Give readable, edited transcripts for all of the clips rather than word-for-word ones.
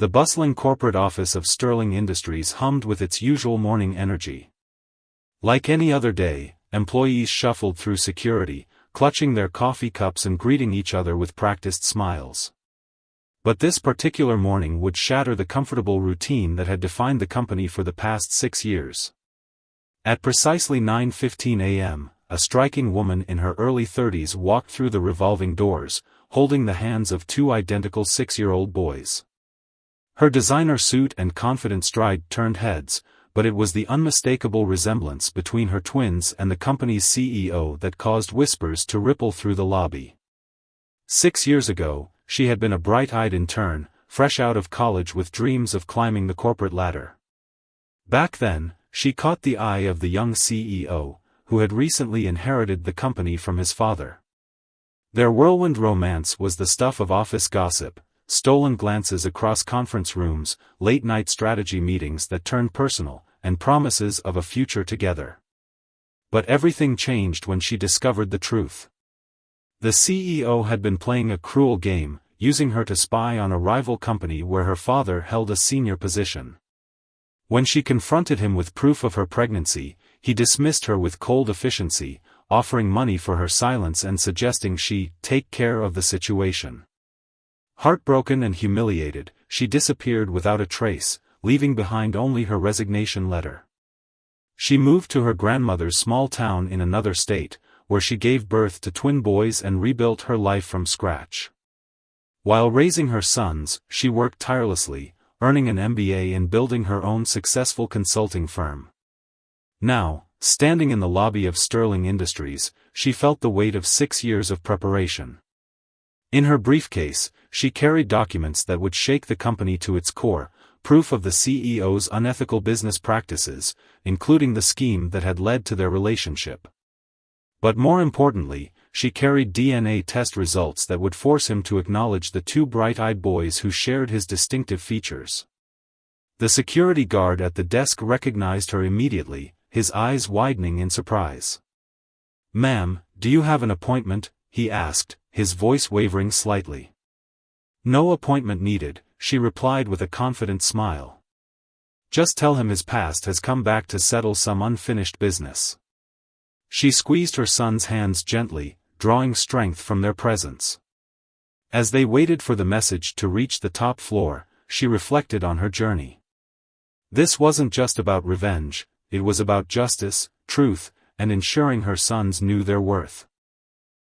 The bustling corporate office of Sterling Industries hummed with its usual morning energy. Like any other day, employees shuffled through security, clutching their coffee cups and greeting each other with practiced smiles. But this particular morning would shatter the comfortable routine that had defined the company for the past 6 years. At precisely 9:15 a.m., a striking woman in her early 30s walked through the revolving doors, holding the hands of 2 identical 6-year-old boys. Her designer suit and confident stride turned heads, but it was the unmistakable resemblance between her twins and the company's CEO that caused whispers to ripple through the lobby. 6 years ago, she had been a bright-eyed intern, fresh out of college with dreams of climbing the corporate ladder. Back then, she caught the eye of the young CEO, who had recently inherited the company from his father. Their whirlwind romance was the stuff of office gossip, stolen glances across conference rooms, late-night strategy meetings that turned personal, and promises of a future together. But everything changed when she discovered the truth. The CEO had been playing a cruel game, using her to spy on a rival company where her father held a senior position. When she confronted him with proof of her pregnancy, he dismissed her with cold efficiency, offering money for her silence and suggesting she take care of the situation. Heartbroken and humiliated, she disappeared without a trace, leaving behind only her resignation letter. She moved to her grandmother's small town in another state, where she gave birth to twin boys and rebuilt her life from scratch. While raising her sons, she worked tirelessly, earning an MBA and building her own successful consulting firm. Now, standing in the lobby of Sterling Industries, she felt the weight of 6 years of preparation. In her briefcase, she carried documents that would shake the company to its core, proof of the CEO's unethical business practices, including the scheme that had led to their relationship. But more importantly, she carried DNA test results that would force him to acknowledge the 2 bright-eyed boys who shared his distinctive features. The security guard at the desk recognized her immediately, his eyes widening in surprise. "Ma'am, do you have an appointment?" he asked, his voice wavering slightly. "No appointment needed," she replied with a confident smile. "Just tell him his past has come back to settle some unfinished business." She squeezed her son's hands gently, drawing strength from their presence. As they waited for the message to reach the top floor, she reflected on her journey. This wasn't just about revenge, it was about justice, truth, and ensuring her sons knew their worth.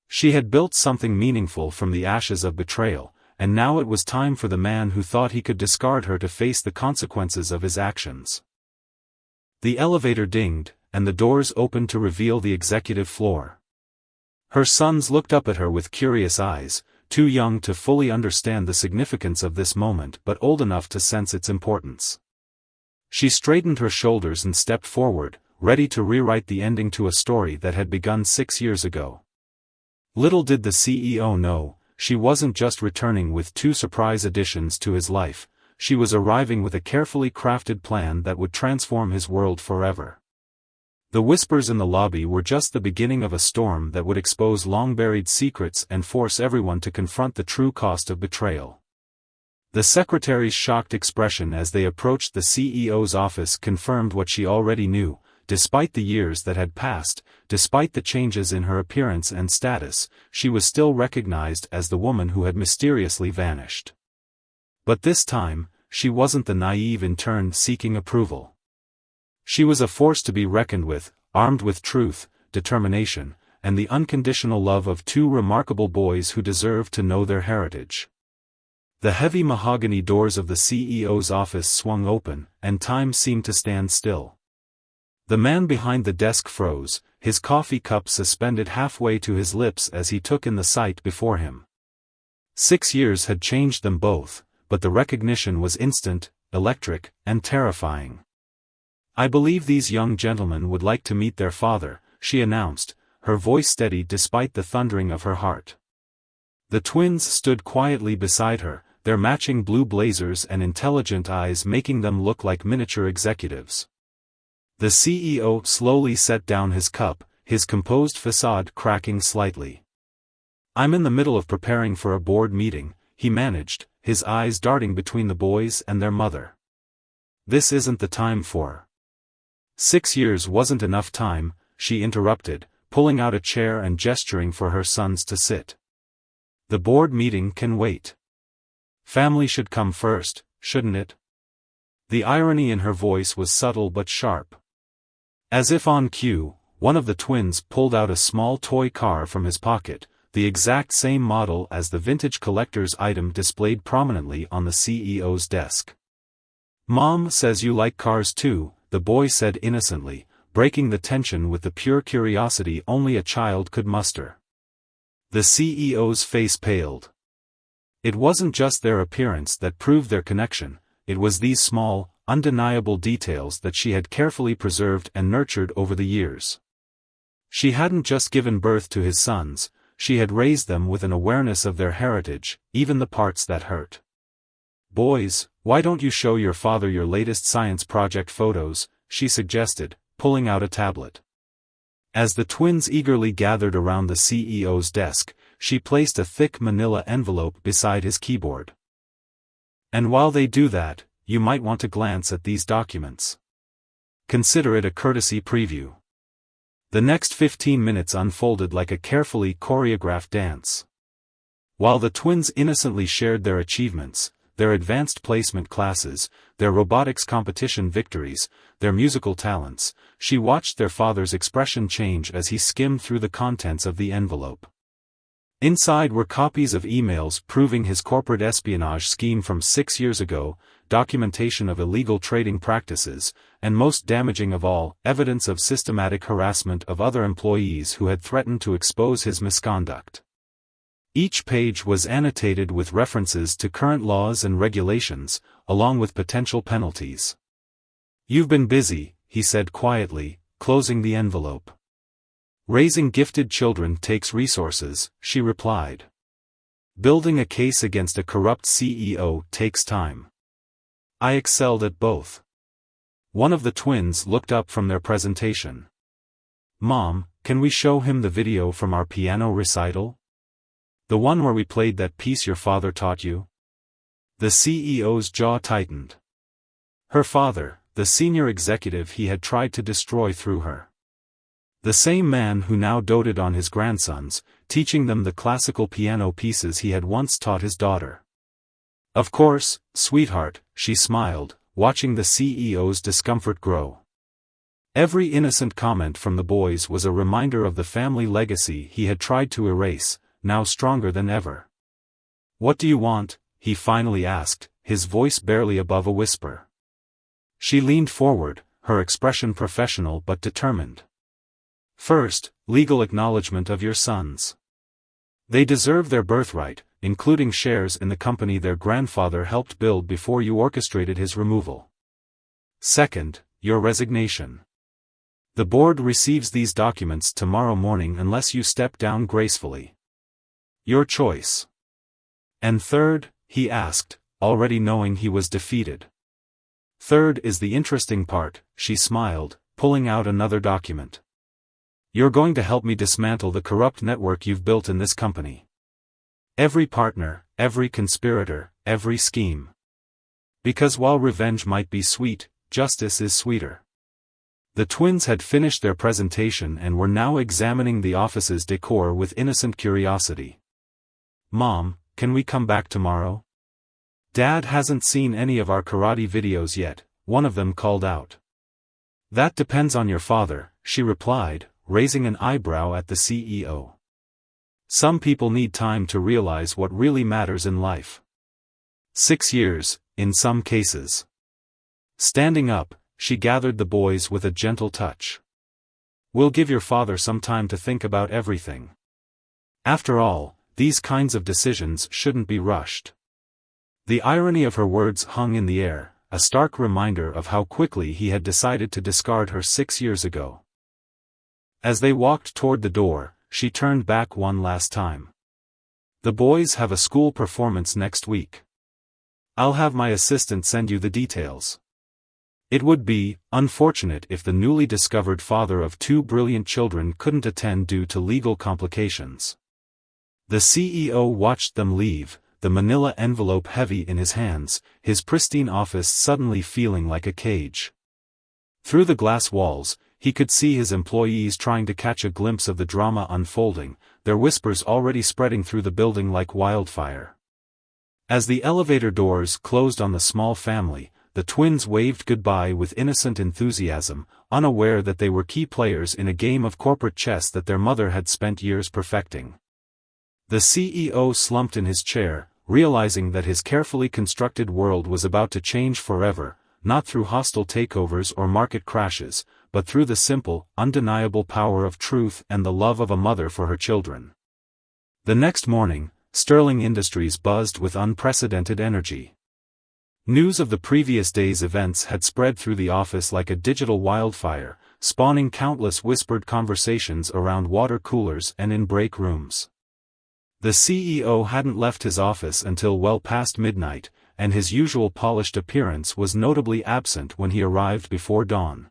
She had built something meaningful from the ashes of betrayal, and now it was time for the man who thought he could discard her to face the consequences of his actions. The elevator dinged, and the doors opened to reveal the executive floor. Her sons looked up at her with curious eyes, too young to fully understand the significance of this moment but old enough to sense its importance. She straightened her shoulders and stepped forward, ready to rewrite the ending to a story that had begun 6 years ago. Little did the CEO know, she wasn't just returning with 2 surprise additions to his life, she was arriving with a carefully crafted plan that would transform his world forever. The whispers in the lobby were just the beginning of a storm that would expose long-buried secrets and force everyone to confront the true cost of betrayal. The secretary's shocked expression as they approached the CEO's office confirmed what she already knew. Despite the years that had passed, despite the changes in her appearance and status, she was still recognized as the woman who had mysteriously vanished. But this time, she wasn't the naive intern seeking approval. She was a force to be reckoned with, armed with truth, determination, and the unconditional love of 2 remarkable boys who deserved to know their heritage. The heavy mahogany doors of the CEO's office swung open, and time seemed to stand still. The man behind the desk froze, his coffee cup suspended halfway to his lips as he took in the sight before him. 6 years had changed them both, but the recognition was instant, electric, and terrifying. "I believe these young gentlemen would like to meet their father," she announced, her voice steady despite the thundering of her heart. The twins stood quietly beside her, their matching blue blazers and intelligent eyes making them look like miniature executives. The CEO slowly set down his cup, his composed facade cracking slightly. "I'm in the middle of preparing for a board meeting," he managed, his eyes darting between the boys and their mother. "This isn't the time for." 6 years wasn't enough time, she interrupted, pulling out a chair and gesturing for her sons to sit. "The board meeting can wait. Family should come first, shouldn't it?" The irony in her voice was subtle but sharp. As if on cue, one of the twins pulled out a small toy car from his pocket, the exact same model as the vintage collector's item displayed prominently on the CEO's desk. "Mom says you like cars too," the boy said innocently, breaking the tension with the pure curiosity only a child could muster. The CEO's face paled. It wasn't just their appearance that proved their connection, it was these small, undeniable details that she had carefully preserved and nurtured over the years. She hadn't just given birth to his sons, she had raised them with an awareness of their heritage, even the parts that hurt. "Boys, why don't you show your father your latest science project photos?" she suggested, pulling out a tablet. As the twins eagerly gathered around the CEO's desk, she placed a thick manila envelope beside his keyboard. "And while they do that, you might want to glance at these documents. Consider it a courtesy preview." The next 15 minutes unfolded like a carefully choreographed dance. While the twins innocently shared their achievements, their advanced placement classes, their robotics competition victories, their musical talents, she watched their father's expression change as he skimmed through the contents of the envelope. Inside were copies of emails proving his corporate espionage scheme from 6 years ago, documentation of illegal trading practices, and most damaging of all, evidence of systematic harassment of other employees who had threatened to expose his misconduct. Each page was annotated with references to current laws and regulations, along with potential penalties. "You've been busy," he said quietly, closing the envelope. "Raising gifted children takes resources," she replied. "Building a case against a corrupt CEO takes time. I excelled at both." One of the twins looked up from their presentation. "Mom, can we show him the video from our piano recital? The one where we played that piece your father taught you?" The CEO's jaw tightened. Her father, the senior executive he had tried to destroy through her. The same man who now doted on his grandsons, teaching them the classical piano pieces he had once taught his daughter. "Of course, sweetheart," she smiled, watching the CEO's discomfort grow. Every innocent comment from the boys was a reminder of the family legacy he had tried to erase, now stronger than ever. "What do you want?" he finally asked, his voice barely above a whisper. She leaned forward, her expression professional but determined. "First, legal acknowledgement of your sons. They deserve their birthright, including shares in the company their grandfather helped build before you orchestrated his removal. Second, your resignation. The board receives these documents tomorrow morning unless you step down gracefully. Your choice." "And third?" he asked, already knowing he was defeated. "Third is the interesting part," she smiled, pulling out another document. "You're going to help me dismantle the corrupt network you've built in this company. Every partner, every conspirator, every scheme. Because while revenge might be sweet, justice is sweeter." The twins had finished their presentation and were now examining the office's decor with innocent curiosity. "Mom, can we come back tomorrow? Dad hasn't seen any of our karate videos yet," one of them called out. "That depends on your father," she replied, raising an eyebrow at the CEO. "Some people need time to realize what really matters in life. 6 years, in some cases." Standing up, she gathered the boys with a gentle touch. "We'll give your father some time to think about everything. After all, these kinds of decisions shouldn't be rushed." The irony of her words hung in the air, a stark reminder of how quickly he had decided to discard her 6 years ago. As they walked toward the door, she turned back one last time. "The boys have a school performance next week. I'll have my assistant send you the details. It would be unfortunate if the newly discovered father of 2 brilliant children couldn't attend due to legal complications." The CEO watched them leave, the manila envelope heavy in his hands, his pristine office suddenly feeling like a cage. Through the glass walls, he could see his employees trying to catch a glimpse of the drama unfolding, their whispers already spreading through the building like wildfire. As the elevator doors closed on the small family, the twins waved goodbye with innocent enthusiasm, unaware that they were key players in a game of corporate chess that their mother had spent years perfecting. The CEO slumped in his chair, realizing that his carefully constructed world was about to change forever, not through hostile takeovers or market crashes, but through the simple, undeniable power of truth and the love of a mother for her children. The next morning, Sterling Industries buzzed with unprecedented energy. News of the previous day's events had spread through the office like a digital wildfire, spawning countless whispered conversations around water coolers and in break rooms. The CEO hadn't left his office until well past midnight, and his usual polished appearance was notably absent when he arrived before dawn.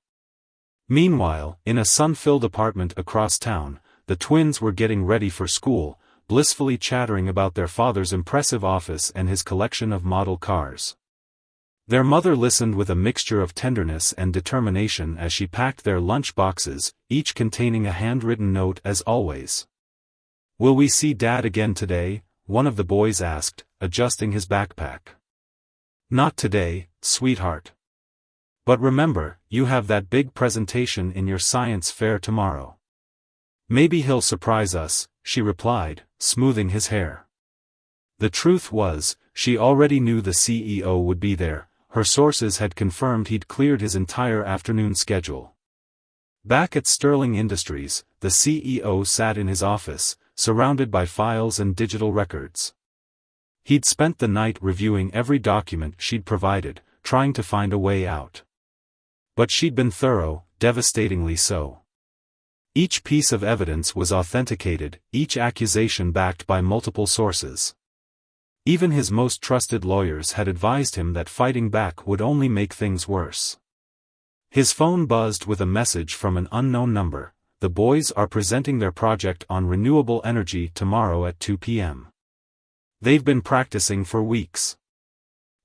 Meanwhile, in a sun-filled apartment across town, the twins were getting ready for school, blissfully chattering about their father's impressive office and his collection of model cars. Their mother listened with a mixture of tenderness and determination as she packed their lunch boxes, each containing a handwritten note as always. "Will we see Dad again today?" one of the boys asked, adjusting his backpack. "Not today, sweetheart. But remember, you have that big presentation in your science fair tomorrow." "Maybe he'll surprise us," she replied, smoothing his hair. The truth was, she already knew the CEO would be there. Her sources had confirmed he'd cleared his entire afternoon schedule. Back at Sterling Industries, the CEO sat in his office, surrounded by files and digital records. He'd spent the night reviewing every document she'd provided, trying to find a way out. But she'd been thorough, devastatingly so. Each piece of evidence was authenticated, each accusation backed by multiple sources. Even his most trusted lawyers had advised him that fighting back would only make things worse. His phone buzzed with a message from an unknown number. "The boys are presenting their project on renewable energy tomorrow at 2 p.m. They've been practicing for weeks.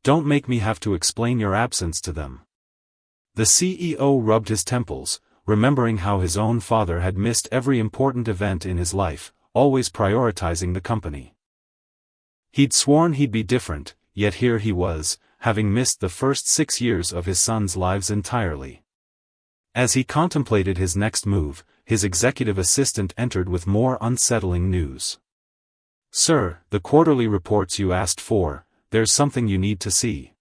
Don't make me have to explain your absence to them." The CEO rubbed his temples, remembering how his own father had missed every important event in his life, always prioritizing the company. He'd sworn he'd be different, yet here he was, having missed the first 6 years of his sons' lives entirely. As he contemplated his next move, his executive assistant entered with more unsettling news. "Sir, the quarterly reports you asked for, there's something you need to see."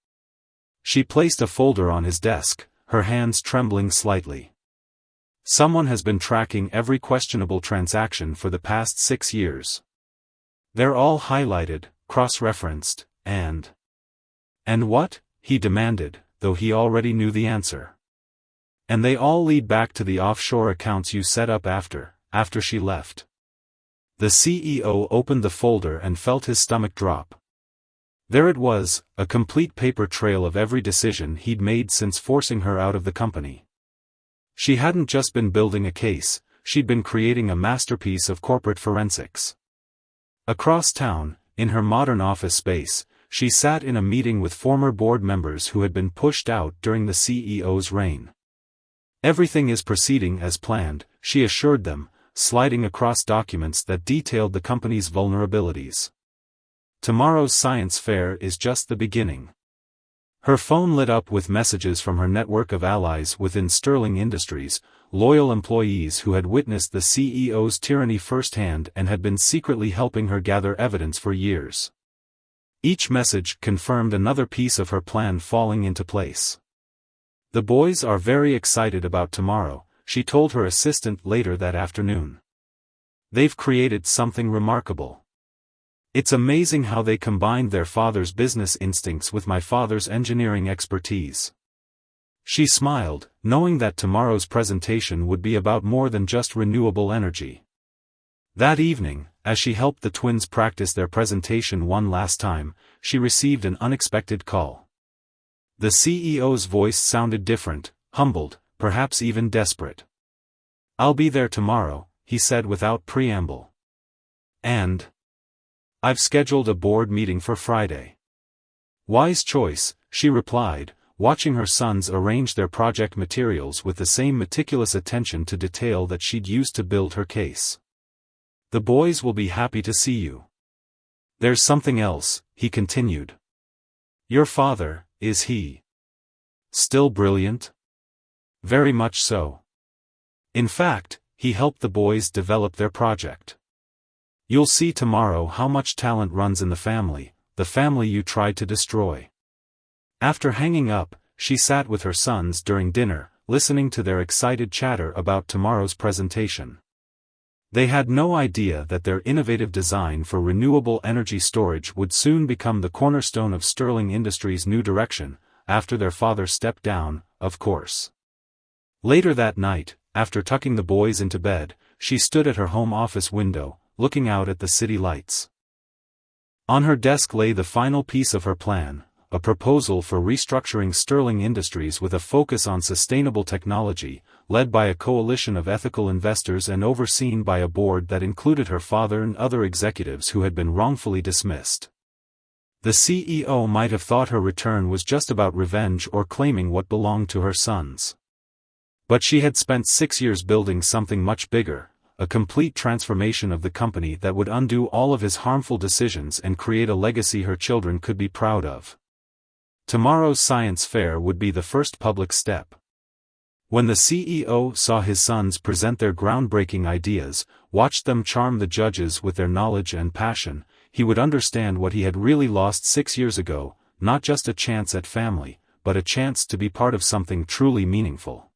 She placed a folder on his desk, her hands trembling slightly. "Someone has been tracking every questionable transaction for the past 6 years. They're all highlighted, cross-referenced, and what?" he demanded, though he already knew the answer. "And they all lead back to the offshore accounts you set up after she left." The CEO opened the folder and felt his stomach drop. There it was, a complete paper trail of every decision he'd made since forcing her out of the company. She hadn't just been building a case, she'd been creating a masterpiece of corporate forensics. Across town, in her modern office space, she sat in a meeting with former board members who had been pushed out during the CEO's reign. "Everything is proceeding as planned," she assured them, sliding across documents that detailed the company's vulnerabilities. "Tomorrow's science fair is just the beginning." Her phone lit up with messages from her network of allies within Sterling Industries, loyal employees who had witnessed the CEO's tyranny firsthand and had been secretly helping her gather evidence for years. Each message confirmed another piece of her plan falling into place. "The boys are very excited about tomorrow," she told her assistant later that afternoon. "They've created something remarkable. It's amazing how they combined their father's business instincts with my father's engineering expertise." She smiled, knowing that tomorrow's presentation would be about more than just renewable energy. That evening, as she helped the twins practice their presentation one last time, she received an unexpected call. The CEO's voice sounded different, humbled, perhaps even desperate. "I'll be there tomorrow," he said without preamble. "And I've scheduled a board meeting for Friday. Wise choice, she replied, watching her sons arrange their project materials with the same meticulous attention to detail that she'd used to build her case. The boys will be happy to see you. There's something else, he continued. Your father, is he still brilliant? Very much so. In fact, he helped the boys develop their project. You'll see tomorrow how much talent runs in the family you tried to destroy. After hanging up, she sat with her sons during dinner, listening to their excited chatter about tomorrow's presentation. They had no idea that their innovative design for renewable energy storage would soon become the cornerstone of Sterling Industries' new direction, after their father stepped down, of course. Later that night, after tucking the boys into bed, she stood at her home office window, looking out at the city lights. On her desk lay the final piece of her plan, a proposal for restructuring Sterling Industries with a focus on sustainable technology, led by a coalition of ethical investors and overseen by a board that included her father and other executives who had been wrongfully dismissed. The CEO might have thought her return was just about revenge or claiming what belonged to her sons. But she had spent 6 years building something much bigger, a complete transformation of the company that would undo all of his harmful decisions and create a legacy her children could be proud of. Tomorrow's science fair would be the first public step. When the CEO saw his sons present their groundbreaking ideas, watched them charm the judges with their knowledge and passion, he would understand what he had really lost 6 years ago, not just a chance at family, but a chance to be part of something truly meaningful.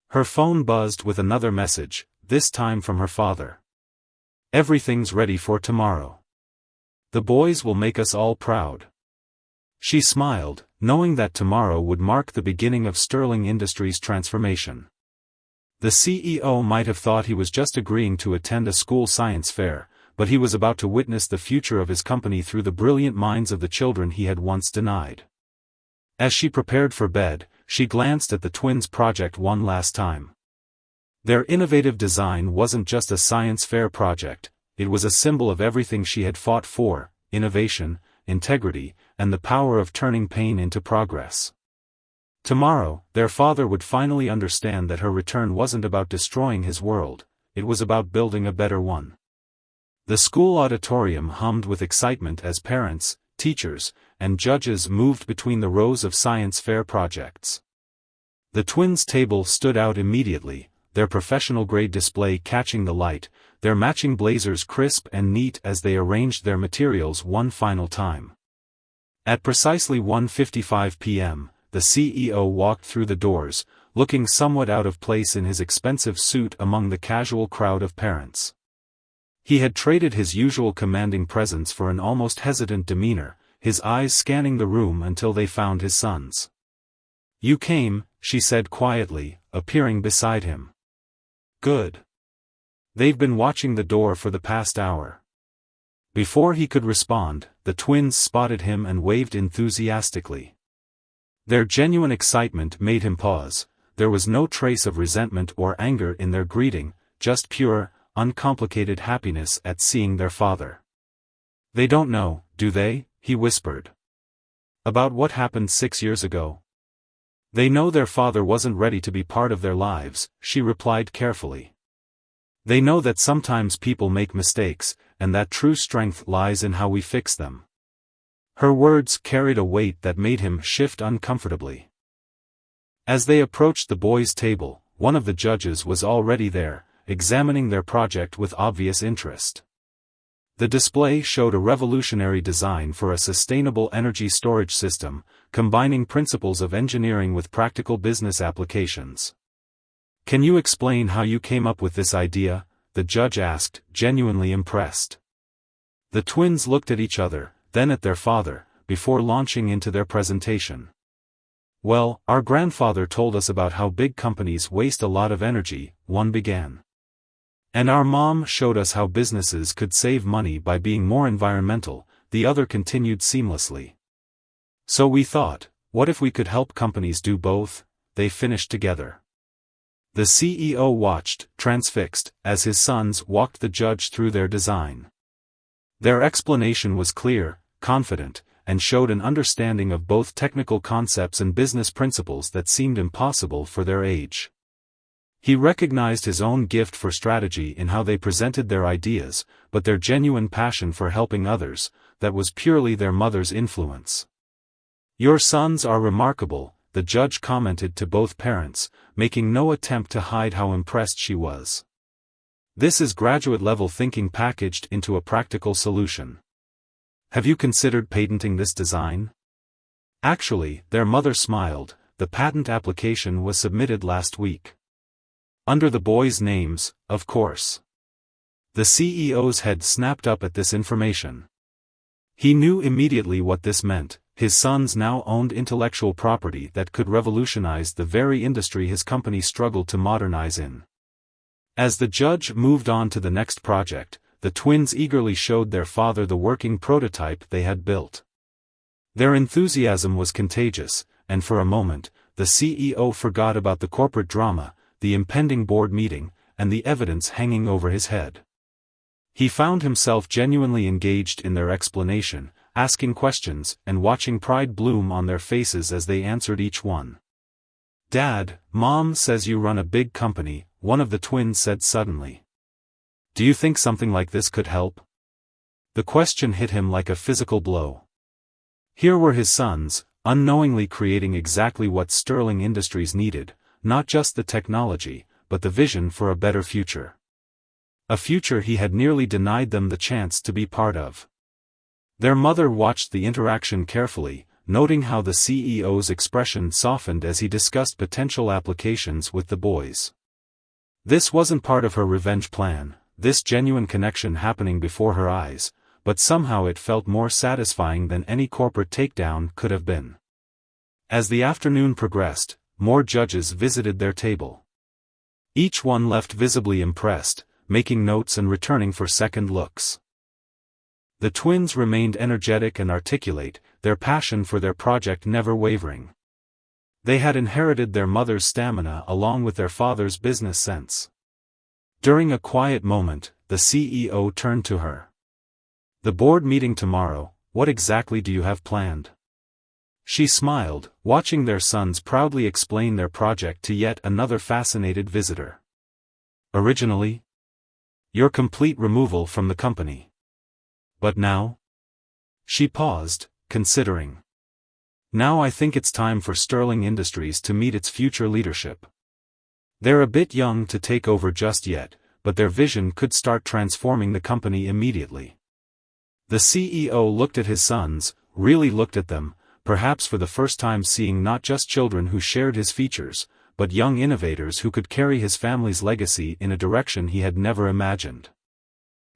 Her phone buzzed with another message, this time from her father. Everything's ready for tomorrow. The boys will make us all proud. She smiled, knowing that tomorrow would mark the beginning of Sterling Industries' transformation. The CEO might have thought he was just agreeing to attend a school science fair, but he was about to witness the future of his company through the brilliant minds of the children he had once denied. As she prepared for bed, she glanced at the twins' project one last time. Their innovative design wasn't just a science fair project, it was a symbol of everything she had fought for: innovation, integrity, and the power of turning pain into progress. Tomorrow, their father would finally understand that her return wasn't about destroying his world, it was about building a better one. The school auditorium hummed with excitement as parents, teachers, and judges moved between the rows of science fair projects. The twins' table stood out immediately, their professional-grade display catching the light, their matching blazers crisp and neat as they arranged their materials one final time. At precisely 1:55 p.m., the CEO walked through the doors, looking somewhat out of place in his expensive suit among the casual crowd of parents. He had traded his usual commanding presence for an almost hesitant demeanor, his eyes scanning the room until they found his sons. "You came," she said quietly, appearing beside him. "Good. They've been watching the door for the past hour." Before he could respond, the twins spotted him and waved enthusiastically. Their genuine excitement made him pause. There was no trace of resentment or anger in their greeting, just pure, uncomplicated happiness at seeing their father. "They don't know, do they?" he whispered. "About what happened 6 years ago?" "They know their father wasn't ready to be part of their lives," she replied carefully. "They know that sometimes people make mistakes, and that true strength lies in how we fix them." Her words carried a weight that made him shift uncomfortably. As they approached the boys' table, one of the judges was already there, examining their project with obvious interest. The display showed a revolutionary design for a sustainable energy storage system, combining principles of engineering with practical business applications. "Can you explain how you came up with this idea?" the judge asked, genuinely impressed. The twins looked at each other, then at their father, before launching into their presentation. "Well, our grandfather told us about how big companies waste a lot of energy," one began. "And our mom showed us how businesses could save money by being more environmental," the other continued seamlessly. "So we thought, what if we could help companies do both?" they finished together. The CEO watched, transfixed, as his sons walked the judge through their design. Their explanation was clear, confident, and showed an understanding of both technical concepts and business principles that seemed impossible for their age. He recognized his own gift for strategy in how they presented their ideas, but their genuine passion for helping others, that was purely their mother's influence. "Your sons are remarkable," the judge commented to both parents, making no attempt to hide how impressed she was. "This is graduate-level thinking packaged into a practical solution. Have you considered patenting this design?" Actually, their mother smiled. The patent application was submitted last week. Under the boys' names, of course. The CEO's head snapped up at this information. He knew immediately what this meant. His sons now owned intellectual property that could revolutionize the very industry his company struggled to modernize in. As the judge moved on to the next project, the twins eagerly showed their father the working prototype they had built. Their enthusiasm was contagious, and for a moment, the CEO forgot about the corporate drama, the impending board meeting, and the evidence hanging over his head. He found himself genuinely engaged in their explanation, asking questions and watching pride bloom on their faces as they answered each one. "Dad, Mom says you run a big company," one of the twins said suddenly. "Do you think something like this could help?" The question hit him like a physical blow. Here were his sons, unknowingly creating exactly what Sterling Industries needed, not just the technology, but the vision for a better future. A future he had nearly denied them the chance to be part of. Their mother watched the interaction carefully, noting how the CEO's expression softened as he discussed potential applications with the boys. This wasn't part of her revenge plan, this genuine connection happening before her eyes, but somehow it felt more satisfying than any corporate takedown could have been. As the afternoon progressed, more judges visited their table. Each one left visibly impressed, making notes and returning for second looks. The twins remained energetic and articulate, their passion for their project never wavering. They had inherited their mother's stamina along with their father's business sense. During a quiet moment, the CEO turned to her. "The board meeting tomorrow, what exactly do you have planned?" She smiled, watching their sons proudly explain their project to yet another fascinated visitor. "Originally, your complete removal from the company. But now?" She paused, considering. "Now I think it's time for Sterling Industries to meet its future leadership. They're a bit young to take over just yet, but their vision could start transforming the company immediately." The CEO looked at his sons, really looked at them, perhaps for the first time seeing not just children who shared his features, but young innovators who could carry his family's legacy in a direction he had never imagined.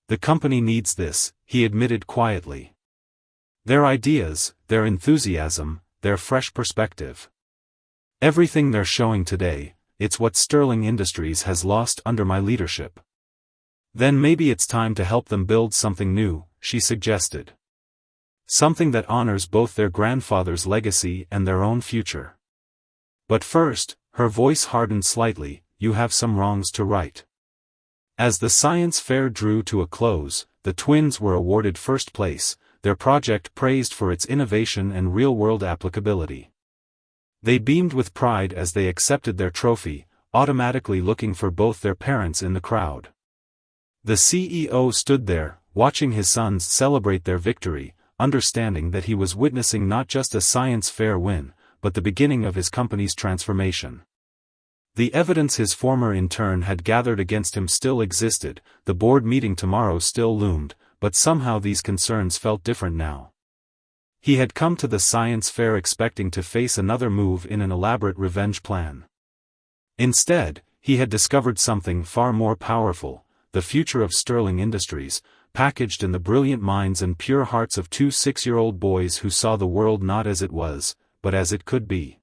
"The company needs this," he admitted quietly. "Their ideas, their enthusiasm, their fresh perspective. Everything they're showing today, it's what Sterling Industries has lost under my leadership. Then maybe it's time to help them build something new," she suggested. "Something that honors both their grandfather's legacy and their own future. But first," her voice hardened slightly, "you have some wrongs to right." As the science fair drew to a close, the twins were awarded first place, their project praised for its innovation and real-world applicability. They beamed with pride as they accepted their trophy, automatically looking for both their parents in the crowd. The CEO stood there, watching his sons celebrate their victory, understanding that he was witnessing not just a science fair win, but the beginning of his company's transformation. The evidence his former intern had gathered against him still existed, the board meeting tomorrow still loomed, but somehow these concerns felt different now. He had come to the science fair expecting to face another move in an elaborate revenge plan. Instead, he had discovered something far more powerful, the future of Sterling Industries, packaged in the brilliant minds and pure hearts of two 6-year-old boys who saw the world not as it was, but as it could be.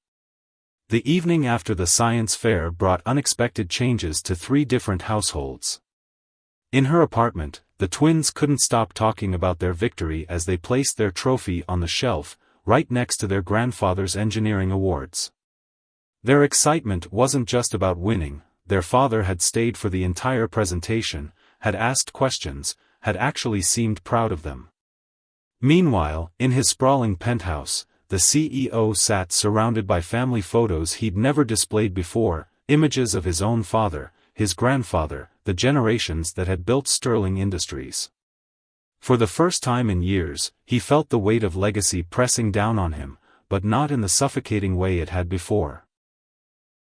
The evening after the science fair brought unexpected changes to 3 different households. In her apartment, the twins couldn't stop talking about their victory as they placed their trophy on the shelf, right next to their grandfather's engineering awards. Their excitement wasn't just about winning, their father had stayed for the entire presentation, had asked questions, had actually seemed proud of them. Meanwhile, in his sprawling penthouse, the CEO sat surrounded by family photos he'd never displayed before, images of his own father, his grandfather, the generations that had built Sterling Industries. For the first time in years, he felt the weight of legacy pressing down on him, but not in the suffocating way it had before.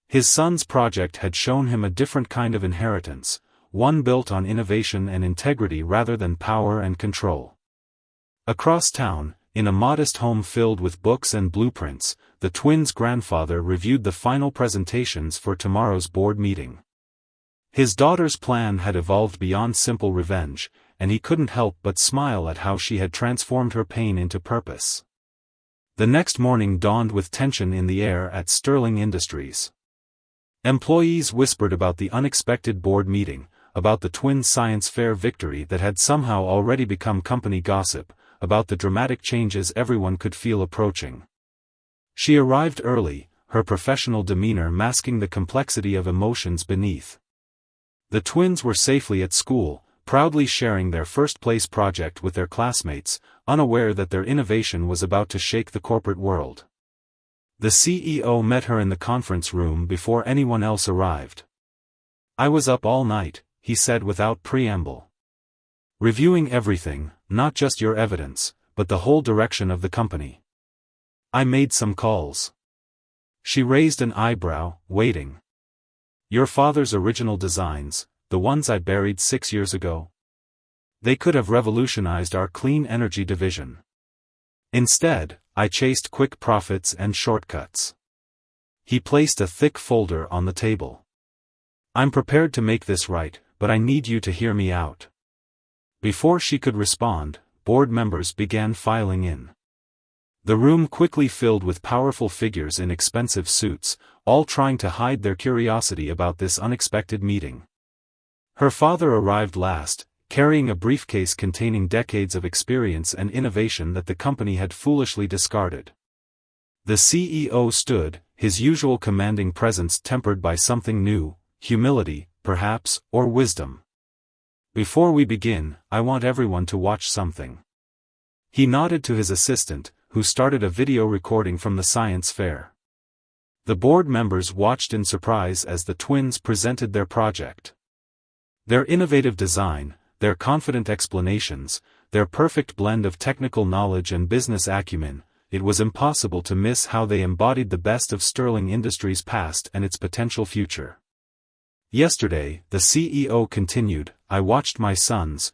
His son's project had shown him a different kind of inheritance, one built on innovation and integrity rather than power and control. Across town, in a modest home filled with books and blueprints, the twins' grandfather reviewed the final presentations for tomorrow's board meeting. His daughter's plan had evolved beyond simple revenge, and he couldn't help but smile at how she had transformed her pain into purpose. The next morning dawned with tension in the air at Sterling Industries. Employees whispered about the unexpected board meeting, about the twins' science fair victory that had somehow already become company gossip, about the dramatic changes everyone could feel approaching. She arrived early, her professional demeanor masking the complexity of emotions beneath. The twins were safely at school, proudly sharing their first-place project with their classmates, unaware that their innovation was about to shake the corporate world. The CEO met her in the conference room before anyone else arrived. "I was up all night," he said without preamble. "Reviewing everything, not just your evidence, but the whole direction of the company. I made some calls." She raised an eyebrow, waiting. "Your father's original designs, the ones I buried 6 years ago? They could have revolutionized our clean energy division. Instead, I chased quick profits and shortcuts." He placed a thick folder on the table. "I'm prepared to make this right, but I need you to hear me out." Before she could respond, board members began filing in. The room quickly filled with powerful figures in expensive suits, all trying to hide their curiosity about this unexpected meeting. Her father arrived last, carrying a briefcase containing decades of experience and innovation that the company had foolishly discarded. The CEO stood, his usual commanding presence tempered by something new, humility, perhaps, or wisdom. "Before we begin, I want everyone to watch something." He nodded to his assistant, who started a video recording from the science fair. The board members watched in surprise as the twins presented their project. Their innovative design, their confident explanations, their perfect blend of technical knowledge and business acumen, it was impossible to miss how they embodied the best of Sterling Industries' past and its potential future. "Yesterday," the CEO continued, "I watched my sons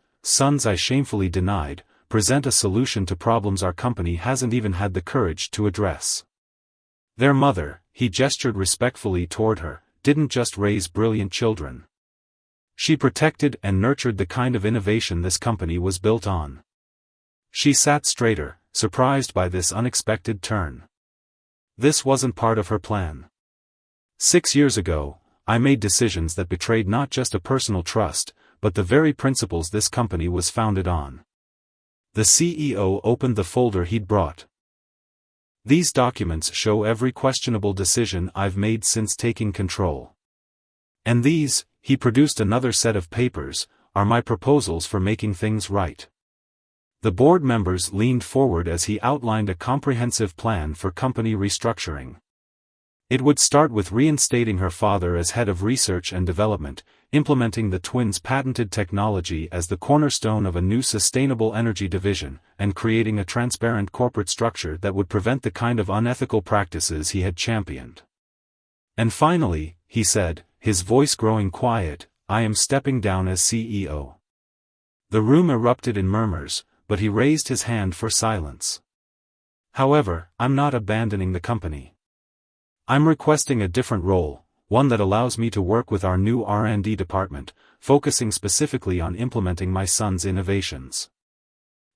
I shamefully denied, present a solution to problems our company hasn't even had the courage to address. Their mother," he gestured respectfully toward her, "didn't just raise brilliant children. She protected and nurtured the kind of innovation this company was built on." She sat straighter, surprised by this unexpected turn. This wasn't part of her plan. 6 years ago, I made decisions that betrayed not just a personal trust, but the very principles this company was founded on. The CEO opened the folder he'd brought. "These documents show every questionable decision I've made since taking control. And these," he produced another set of papers, "are my proposals for making things right." The board members leaned forward as he outlined a comprehensive plan for company restructuring. It would start with reinstating her father as head of research and development, implementing the twins' patented technology as the cornerstone of a new sustainable energy division, and creating a transparent corporate structure that would prevent the kind of unethical practices he had championed. "And finally," he said, his voice growing quiet, "I am stepping down as CEO." The room erupted in murmurs, but he raised his hand for silence. "However, I'm not abandoning the company. I'm requesting a different role, one that allows me to work with our new R&D department, focusing specifically on implementing my son's innovations.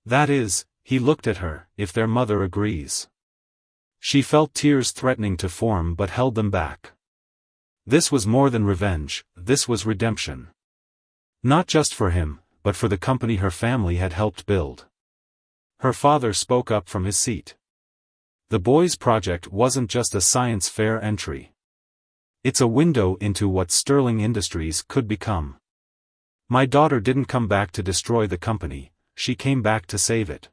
That is," he looked at her, "if their mother agrees." She felt tears threatening to form but held them back. This was more than revenge, this was redemption. Not just for him, but for the company her family had helped build. Her father spoke up from his seat. "The boys' project wasn't just a science fair entry. It's a window into what Sterling Industries could become. My daughter didn't come back to destroy the company, she came back to save it.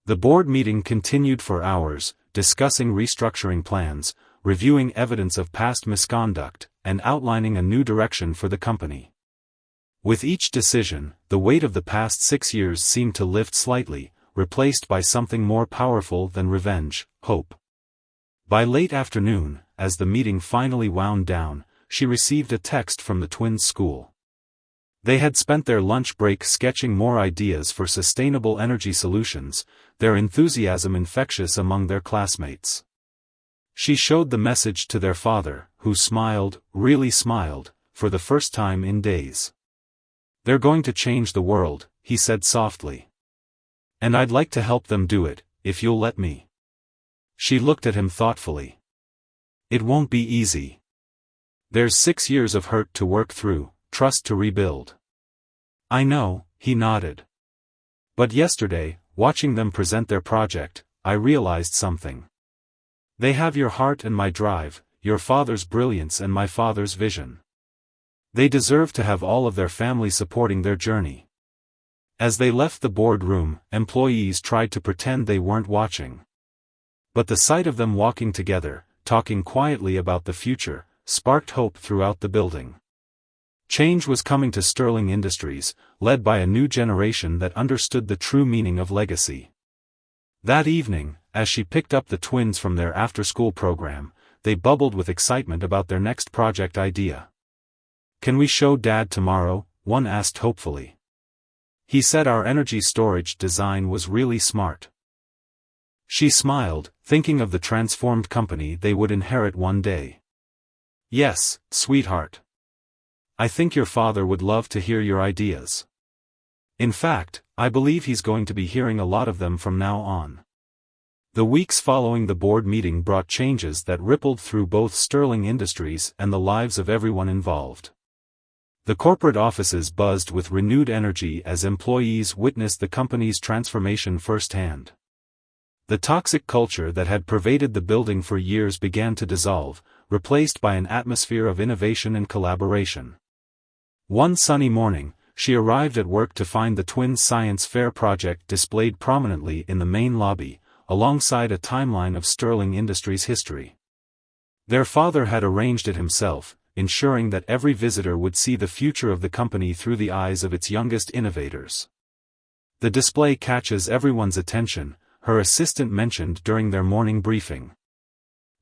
The board meeting continued for hours, discussing restructuring plans, reviewing evidence of past misconduct, and outlining a new direction for the company. With each decision, the weight of the past 6 years seemed to lift slightly, replaced by something more powerful than revenge, hope. By late afternoon, as the meeting finally wound down, she received a text from the twins' school. They had spent their lunch break sketching more ideas for sustainable energy solutions, their enthusiasm infectious among their classmates. She showed the message to their father, who smiled, really smiled, for the first time in days. "They're going to change the world," he said softly. "And I'd like to help them do it, if you'll let me." She looked at him thoughtfully. "It won't be easy. There's 6 years of hurt to work through, trust to rebuild." "I know," he nodded. "But yesterday, watching them present their project, I realized something. They have your heart and my drive, your father's brilliance and my father's vision. They deserve to have all of their family supporting their journey." As they left the boardroom, employees tried to pretend they weren't watching. But the sight of them walking together, talking quietly about the future, sparked hope throughout the building. Change was coming to Sterling Industries, led by a new generation that understood the true meaning of legacy. That evening, as she picked up the twins from their after-school program, they bubbled with excitement about their next project idea. "Can we show Dad tomorrow?" one asked hopefully. "He said our energy storage design was really smart." She smiled, thinking of the transformed company they would inherit one day. "Yes, sweetheart. I think your father would love to hear your ideas. In fact, I believe he's going to be hearing a lot of them from now on." The weeks following the board meeting brought changes that rippled through both Sterling Industries and the lives of everyone involved. The corporate offices buzzed with renewed energy as employees witnessed the company's transformation firsthand. The toxic culture that had pervaded the building for years began to dissolve, replaced by an atmosphere of innovation and collaboration. One sunny morning, she arrived at work to find the twins' science fair project displayed prominently in the main lobby, alongside a timeline of Sterling Industries' history. Their father had arranged it himself, ensuring that every visitor would see the future of the company through the eyes of its youngest innovators. "The display catches everyone's attention," her assistant mentioned during their morning briefing.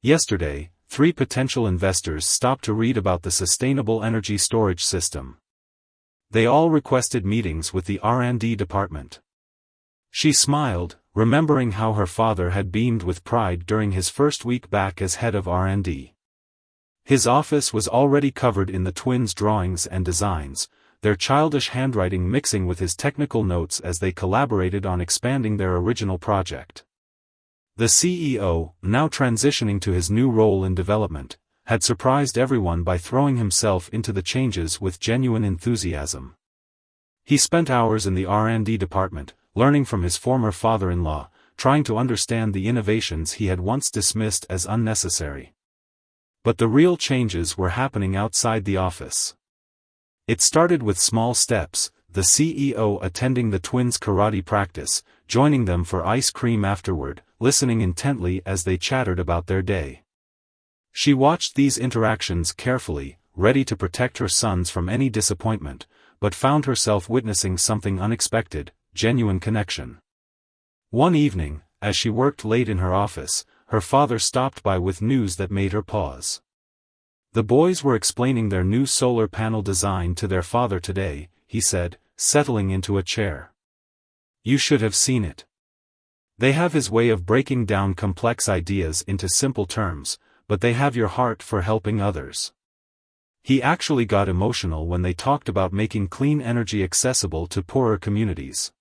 Yesterday, 3 potential investors stopped to read about the sustainable energy storage system. They all requested meetings with the R&D department. She smiled, remembering how her father had beamed with pride during his first week back as head of R&D. His office was already covered in the twins' drawings and designs, their childish handwriting mixing with his technical notes as they collaborated on expanding their original project. The CEO, now transitioning to his new role in development, had surprised everyone by throwing himself into the changes with genuine enthusiasm. He spent hours in the R&D department, learning from his former father-in-law, trying to understand the innovations he had once dismissed as unnecessary. But the real changes were happening outside the office. It started with small steps, the CEO attending the twins' karate practice, joining them for ice cream afterward, listening intently as they chattered about their day. She watched these interactions carefully, ready to protect her sons from any disappointment, but found herself witnessing something unexpected, genuine connection. One evening, as she worked late in her office, her father stopped by with news that made her pause. The boys were explaining their new solar panel design to their father today, he said, settling into a chair. "You should have seen it. They have his way of breaking down complex ideas into simple terms, but they have your heart for helping others." He actually got emotional when they talked about making clean energy accessible to poorer communities.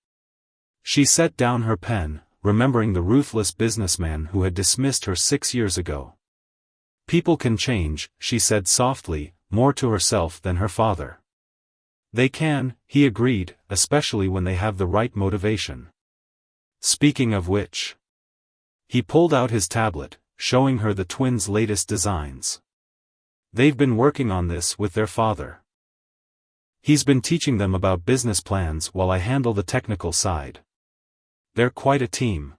She set down her pen, remembering the ruthless businessman who had dismissed her 6 years ago. "People can change," she said softly, more to herself than her father. "They can," he agreed, "especially when they have the right motivation. Speaking of which." He pulled out his tablet, showing her the twins' latest designs. "They've been working on this with their father. He's been teaching them about business plans while I handle the technical side. They're quite a team.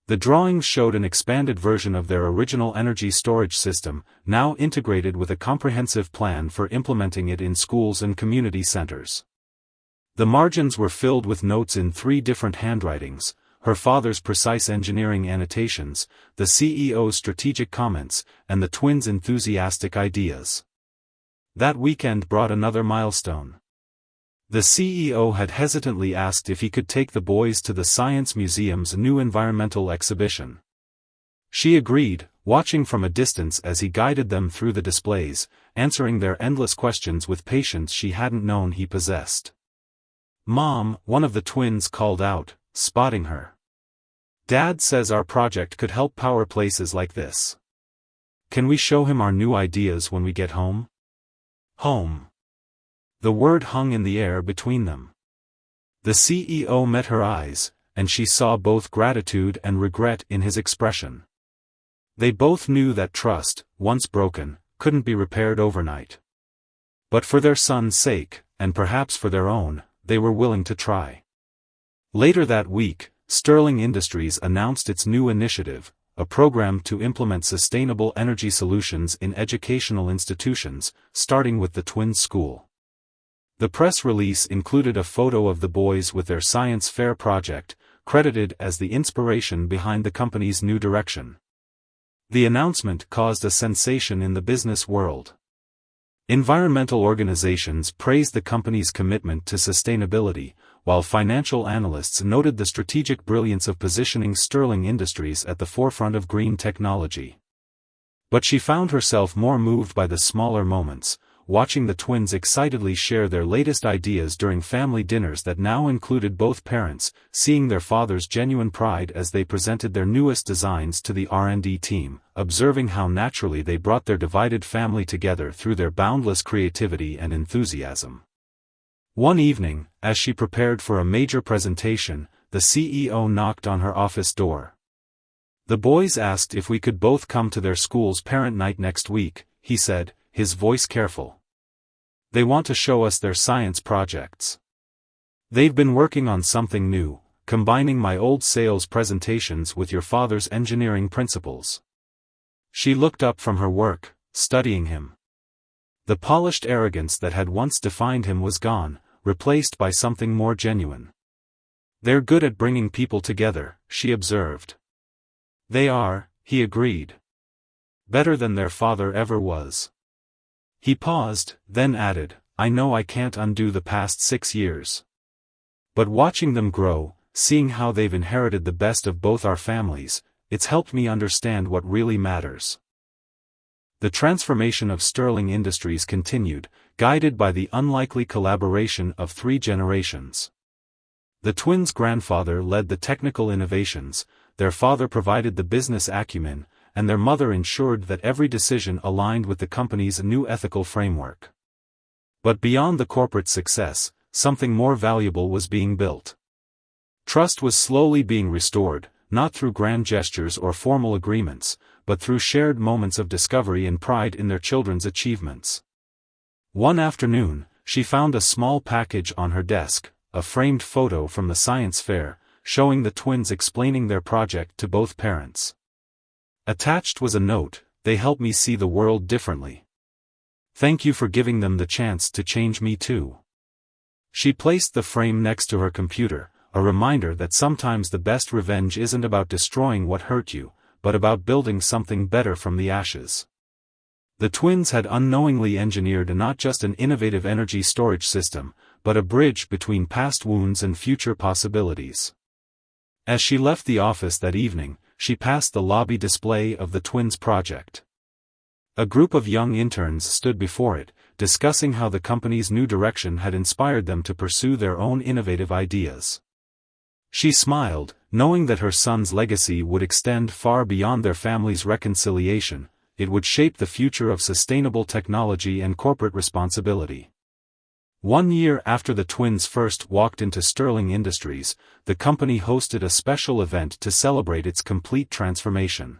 The drawings showed an expanded version of their original energy storage system, now integrated with a comprehensive plan for implementing it in schools and community centers. The margins were filled with notes in 3 different handwritings: her father's precise engineering annotations, the CEO's strategic comments, and the twins' enthusiastic ideas. That weekend brought another milestone. The CEO had hesitantly asked if he could take the boys to the Science Museum's new environmental exhibition. She agreed, watching from a distance as he guided them through the displays, answering their endless questions with patience she hadn't known he possessed. "Mom," one of the twins called out, spotting her. "Dad says our project could help power places like this. Can we show him our new ideas when we get home?" Home. The word hung in the air between them. The CEO met her eyes, and she saw both gratitude and regret in his expression. They both knew that trust, once broken, couldn't be repaired overnight. But for their son's sake, and perhaps for their own, they were willing to try. Later that week, Sterling Industries announced its new initiative, a program to implement sustainable energy solutions in educational institutions, starting with the twins' school. The press release included a photo of the boys with their science fair project, credited as the inspiration behind the company's new direction. The announcement caused a sensation in the business world. Environmental organizations praised the company's commitment to sustainability, while financial analysts noted the strategic brilliance of positioning Sterling Industries at the forefront of green technology. But she found herself more moved by the smaller moments, watching the twins excitedly share their latest ideas during family dinners that now included both parents, seeing their father's genuine pride as they presented their newest designs to the R&D team, observing how naturally they brought their divided family together through their boundless creativity and enthusiasm. One evening, as she prepared for a major presentation, the CEO knocked on her office door. "The boys asked if we could both come to their school's parent night next week," he said, his voice careful. "They want to show us their science projects. They've been working on something new, combining my old sales presentations with your father's engineering principles." She looked up from her work, studying him. The polished arrogance that had once defined him was gone, replaced by something more genuine. "They're good at bringing people together," she observed. "They are," he agreed. "Better than their father ever was." He paused, then added, "I know I can't undo the past 6 years. But watching them grow, seeing how they've inherited the best of both our families, it's helped me understand what really matters." The transformation of Sterling Industries continued, guided by the unlikely collaboration of 3 generations. The twins' grandfather led the technical innovations, their father provided the business acumen, and their mother ensured that every decision aligned with the company's new ethical framework. But beyond the corporate success, something more valuable was being built. Trust was slowly being restored, not through grand gestures or formal agreements, but through shared moments of discovery and pride in their children's achievements. One afternoon, she found a small package on her desk, a framed photo from the science fair, showing the twins explaining their project to both parents. Attached was a note, "They help me see the world differently. Thank you for giving them the chance to change me too." She placed the frame next to her computer, a reminder that sometimes the best revenge isn't about destroying what hurt you, but about building something better from the ashes. The twins had unknowingly engineered not just an innovative energy storage system, but a bridge between past wounds and future possibilities. As she left the office that evening, she passed the lobby display of the twins' project. A group of young interns stood before it, discussing how the company's new direction had inspired them to pursue their own innovative ideas. She smiled, knowing that her son's legacy would extend far beyond their family's reconciliation. It would shape the future of sustainable technology and corporate responsibility. 1 year after the twins first walked into Sterling Industries, the company hosted a special event to celebrate its complete transformation.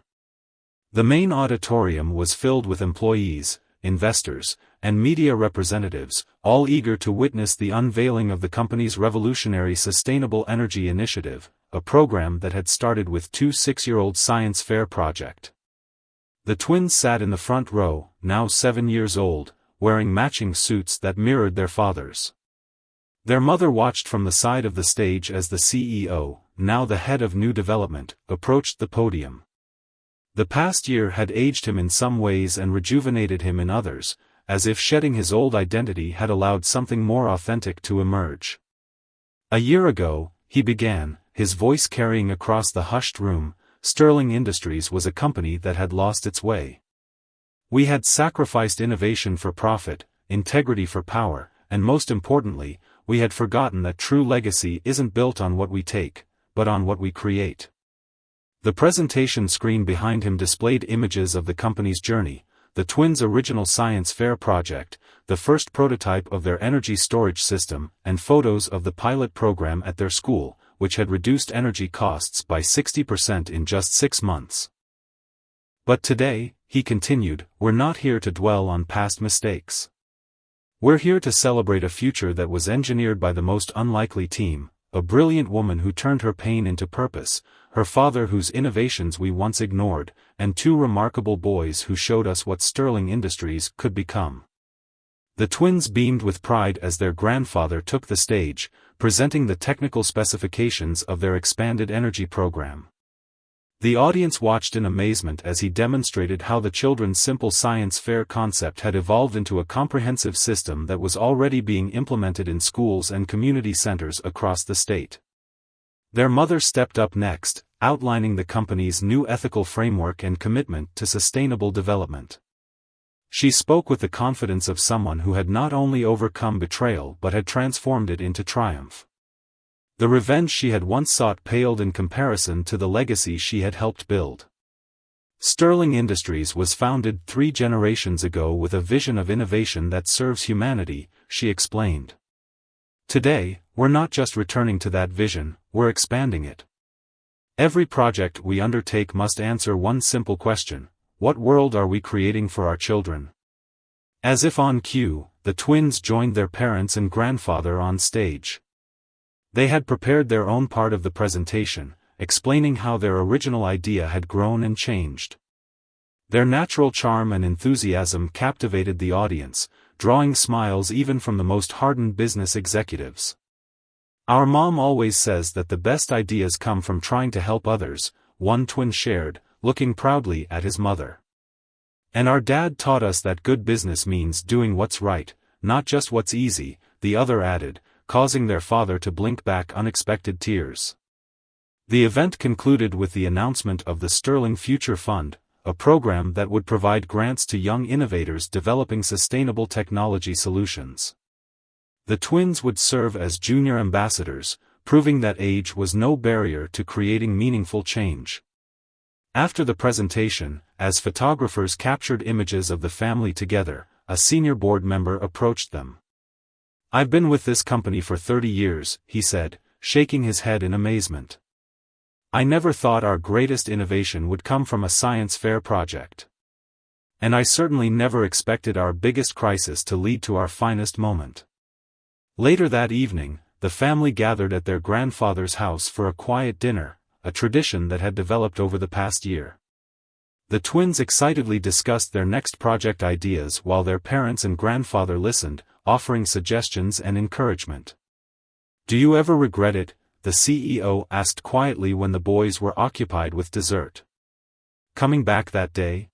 The main auditorium was filled with employees, investors, and media representatives, all eager to witness the unveiling of the company's revolutionary Sustainable Energy Initiative, a program that had started with two 6-year-old science fair projects. The twins sat in the front row, now 7 years old, wearing matching suits that mirrored their fathers. Their mother watched from the side of the stage as the CEO, now the head of new development, approached the podium. The past year had aged him in some ways and rejuvenated him in others, as if shedding his old identity had allowed something more authentic to emerge. A year ago, he began, his voice carrying across the hushed room, Sterling Industries was a company that had lost its way. We had sacrificed innovation for profit, integrity for power, and most importantly, we had forgotten that true legacy isn't built on what we take, but on what we create. The presentation screen behind him displayed images of the company's journey, the twins' original science fair project, the first prototype of their energy storage system, and photos of the pilot program at their school, which had reduced energy costs by 60% in just 6 months. But today, he continued, we're not here to dwell on past mistakes. We're here to celebrate a future that was engineered by the most unlikely team, a brilliant woman who turned her pain into purpose, her father whose innovations we once ignored, and 2 remarkable boys who showed us what Sterling Industries could become. The twins beamed with pride as their grandfather took the stage, presenting the technical specifications of their expanded energy program. The audience watched in amazement as he demonstrated how the children's simple science fair concept had evolved into a comprehensive system that was already being implemented in schools and community centers across the state. Their mother stepped up next, outlining the company's new ethical framework and commitment to sustainable development. She spoke with the confidence of someone who had not only overcome betrayal but had transformed it into triumph. The revenge she had once sought paled in comparison to the legacy she had helped build. Sterling Industries was founded 3 generations ago with a vision of innovation that serves humanity, she explained. Today, we're not just returning to that vision, we're expanding it. Every project we undertake must answer one simple question: what world are we creating for our children? As if on cue, the twins joined their parents and grandfather on stage. They had prepared their own part of the presentation, explaining how their original idea had grown and changed. Their natural charm and enthusiasm captivated the audience, drawing smiles even from the most hardened business executives. Our mom always says that the best ideas come from trying to help others, one twin shared, looking proudly at his mother. And our dad taught us that good business means doing what's right, not just what's easy, the other added, causing their father to blink back unexpected tears. The event concluded with the announcement of the Sterling Future Fund, a program that would provide grants to young innovators developing sustainable technology solutions. The twins would serve as junior ambassadors, proving that age was no barrier to creating meaningful change. After the presentation, as photographers captured images of the family together, a senior board member approached them. "I've been with this company for 30 years, he said, shaking his head in amazement. "I never thought our greatest innovation would come from a science fair project. And I certainly never expected our biggest crisis to lead to our finest moment." Later that evening, the family gathered at their grandfather's house for a quiet dinner, a tradition that had developed over the past year. The twins excitedly discussed their next project ideas while their parents and grandfather listened, offering suggestions and encouragement. "Do you ever regret it?" the CEO asked quietly when the boys were occupied with dessert. "Coming back that day?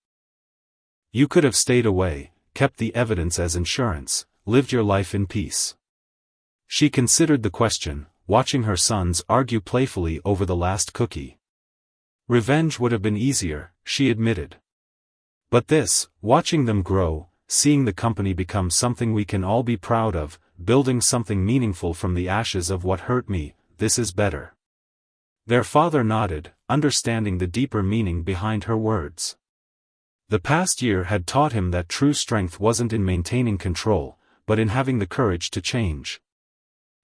You could have stayed away, kept the evidence as insurance, lived your life in peace." She considered the question, watching her sons argue playfully over the last cookie. "Revenge would have been easier," she admitted. "But this, watching them grow, seeing the company become something we can all be proud of, building something meaningful from the ashes of what hurt me, this is better." Their father nodded, understanding the deeper meaning behind her words. The past year had taught him that true strength wasn't in maintaining control, but in having the courage to change.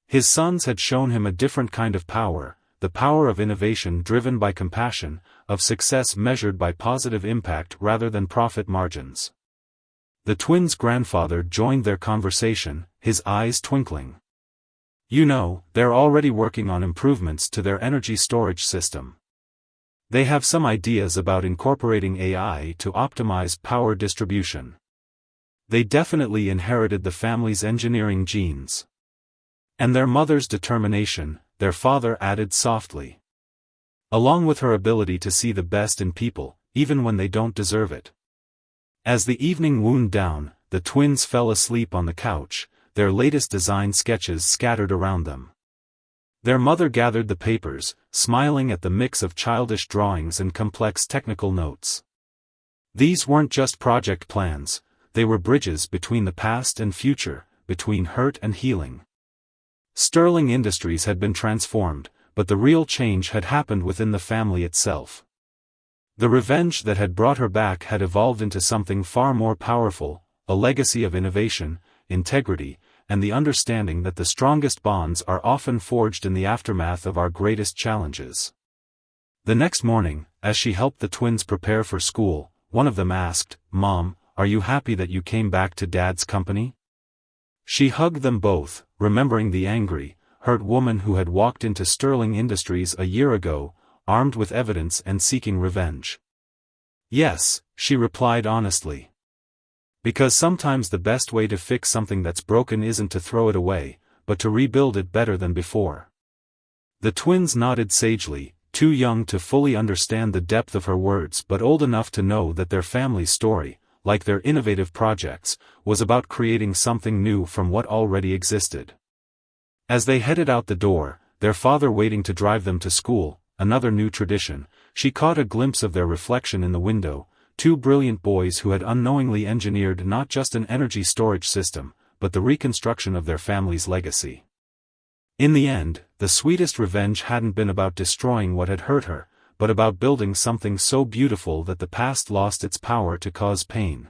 His sons had shown him a different kind of power, the power of innovation driven by compassion, of success measured by positive impact rather than profit margins. The twins' grandfather joined their conversation, his eyes twinkling. You know, they're already working on improvements to their energy storage system. They have some ideas about incorporating AI to optimize power distribution. They definitely inherited the family's engineering genes. And their mother's determination, their father added softly. Along with her ability to see the best in people, even when they don't deserve it. As the evening wound down, the twins fell asleep on the couch, their latest design sketches scattered around them. Their mother gathered the papers, smiling at the mix of childish drawings and complex technical notes. These weren't just project plans, they were bridges between the past and future, between hurt and healing. Sterling Industries had been transformed, but the real change had happened within the family itself. The revenge that had brought her back had evolved into something far more powerful, a legacy of innovation, integrity, and the understanding that the strongest bonds are often forged in the aftermath of our greatest challenges. The next morning, as she helped the twins prepare for school, one of them asked, "Mom, are you happy that you came back to Dad's company?" She hugged them both, remembering the angry, hurt woman who had walked into Sterling Industries a year ago, armed with evidence and seeking revenge. "Yes," she replied honestly. Because sometimes the best way to fix something that's broken isn't to throw it away, but to rebuild it better than before. The twins nodded sagely, too young to fully understand the depth of her words but old enough to know that their family's story, like their innovative projects, was about creating something new from what already existed. As they headed out the door, their father waiting to drive them to school, another new tradition, she caught a glimpse of their reflection in the window, two brilliant boys who had unknowingly engineered not just an energy storage system, but the reconstruction of their family's legacy. In the end, the sweetest revenge hadn't been about destroying what had hurt her, but about building something so beautiful that the past lost its power to cause pain.